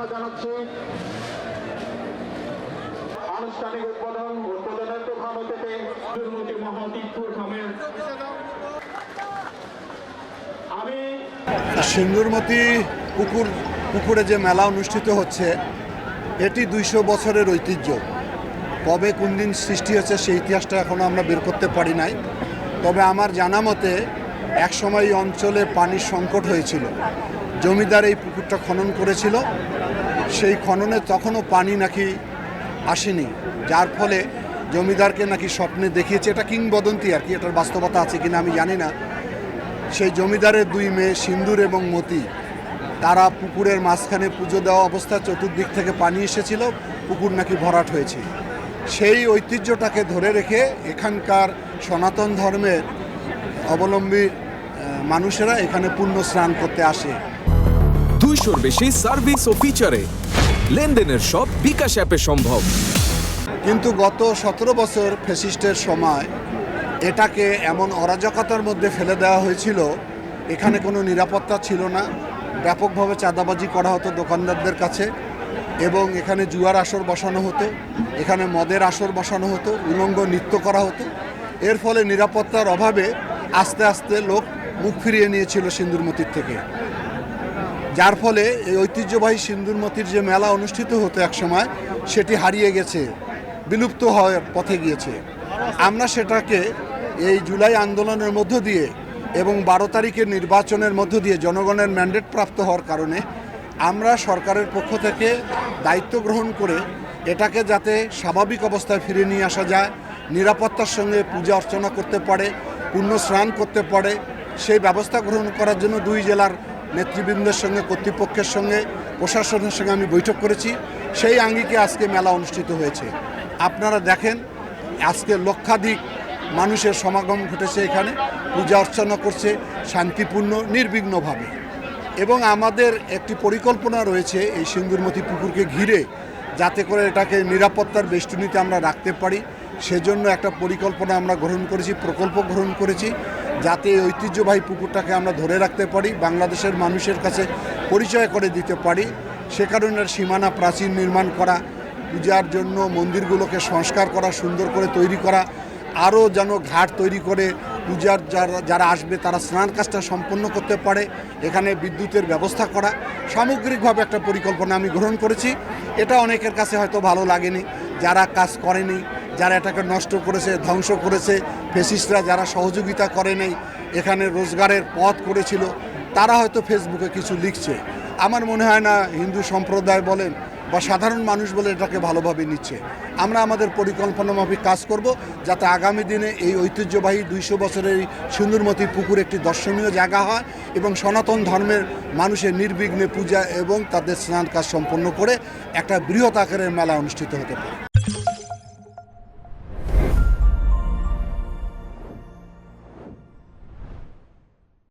শুভেচ্ছা জানাচ্ছি। আনুষ্ঠানিক উদ্বোধনের প্রধান অতিথি সুন্দরমতি মহাতীর্থুর খামের সুন্দরমতি পুকুরে যে মেলা অনুষ্ঠিত হচ্ছে এটি 200 বছরের ঐতিহ্য। কবে কোন দিন সৃষ্টি হয়েছে সেই ইতিহাসটা এখনও আমরা বের করতে পারি নাই। তবে আমার জানা মতে একসময় এই অঞ্চলে পানির সংকট হয়েছিল, জমিদার এই পুকুরটা খনন করেছিল। সেই খননে তখনও পানি নাকি আসেনি, যার ফলে জমিদারকে নাকি স্বপ্নে দেখিয়েছে। এটা কিংবদন্তি আর কি, এটার বাস্তবতা আছে কিনা আমি জানি না। সেই জমিদারের 2 মেয়ে সিন্দুর এবং মতি, তারা পুকুরের মাঝখানে পুজো দেওয়া অবস্থায় চতুর্দিক থেকে পানি এসেছিল, পুকুর নাকি ভরাট হয়েছে। সেই ঐতিহ্যটাকে ধরে রেখে এখানকার সনাতন ধর্মের অবলম্বী মানুষেরা এখানে পুণ্য স্নান করতে আসে। 200-র বেশি সার্ভিস ও ফিচারে লেনদেনের সব বিকাশ অ্যাপে সম্ভব। কিন্তু গত 17 বছর ফ্যাসিস্টের সময় এটাকে এমন অরাজকতার মধ্যে ফেলে দেওয়া হয়েছিল, এখানে কোনো নিরাপত্তা ছিল না, ব্যাপকভাবে চাঁদাবাজি করা হতো দোকানদারদের কাছে, এবং এখানে জুয়ার আসর বসানো হতো, এখানে মদের আসর বসানো হতো, উলঙ্গ নৃত্য করা হতো। এর ফলে নিরাপত্তার অভাবে আস্তে আস্তে লোক মুখ ফিরিয়ে নিয়েছিল সিন্দুরমতির থেকে, যার ফলে এই ঐতিহ্যবাহী সিন্দুরমতির যে মেলা অনুষ্ঠিত হতো একসময় সেটি হারিয়ে গেছে, বিলুপ্ত হওয়ার পথে গিয়েছে। আমরা সেটাকে এই জুলাই আন্দোলনের মধ্য দিয়ে এবং 12 তারিখের নির্বাচনের মধ্য দিয়ে জনগণের ম্যান্ডেট প্রাপ্ত হওয়ার কারণে আমরা সরকারের পক্ষ থেকে দায়িত্ব গ্রহণ করে এটাকে যাতে স্বাভাবিক অবস্থায় ফিরে নিয়ে আসা যায়, নিরাপত্তার সঙ্গে পূজা অর্চনা করতে পারে, পুণ্য স্নান করতে পারে, সেই ব্যবস্থা গ্রহণ করার জন্য 2 জেলার নেতৃবৃন্দের সঙ্গে, কর্তৃপক্ষের সঙ্গে, প্রশাসনের সঙ্গে আমি বৈঠক করেছি। সেই আঙ্গিকে আজকে মেলা অনুষ্ঠিত হয়েছে। আপনারা দেখেন আজকে লক্ষাধিক মানুষের সমাগম ঘটেছে, এখানে পূজা অর্চনা করছে শান্তিপূর্ণ নির্বিঘ্নভাবে। এবং আমাদের একটি পরিকল্পনা রয়েছে এই সিন্দুরমতি পুকুরকে ঘিরে, যাতে করে এটাকে নিরাপত্তার বেষ্টনীতে আমরা রাখতে পারি। সেজন্য একটা পরিকল্পনা আমরা গ্রহণ করেছি, প্রকল্প গ্রহণ করেছি, যাতে এই ঐতিহ্যবাহী পুকুরটাকে আমরা ধরে রাখতে পারি, বাংলাদেশের মানুষের কাছে পরিচয় করে দিতে পারি। সে কারণে সীমানা প্রাচীর নির্মাণ করা, পূজার জন্য মন্দিরগুলোকে সংস্কার করা, সুন্দর করে তৈরি করা, আরও যেন ঘাট তৈরি করে পূজার যারা আসবে তারা স্নান কাজটা সম্পন্ন করতে পারে, এখানে বিদ্যুতের ব্যবস্থা করা, সামগ্রিকভাবে একটা পরিকল্পনা আমি গ্রহণ করেছি। এটা অনেকের কাছে হয়তো ভালো লাগেনি, যারা কাজ করেনি, যারা এটাকে নষ্ট করেছে, ধ্বংস করেছে, ফ্যাসিস্টরা যারা সহযোগিতা করে নাই, এখানে রোজগারের পথ করেছিল, তারা হয়তো ফেসবুকে কিছু লিখছে। আমার মনে হয় না হিন্দু সম্প্রদায় বলেন বা সাধারণ মানুষ বলে এটাকে ভালোভাবে নিচ্ছে। আমরা আমাদের পরিকল্পনা মাফিক কাজ করব, যাতে আগামী দিনে এই ঐতিহ্যবাহী 200 বছরের এই সুন্দরমতি পুকুর একটি দর্শনীয় জায়গা হয় এবং সনাতন ধর্মের মানুষের নির্বিঘ্নে পূজা এবং তাদের স্নান কাজ সম্পন্ন করে একটা বৃহৎ আকারের মেলা অনুষ্ঠিত হতে পারে।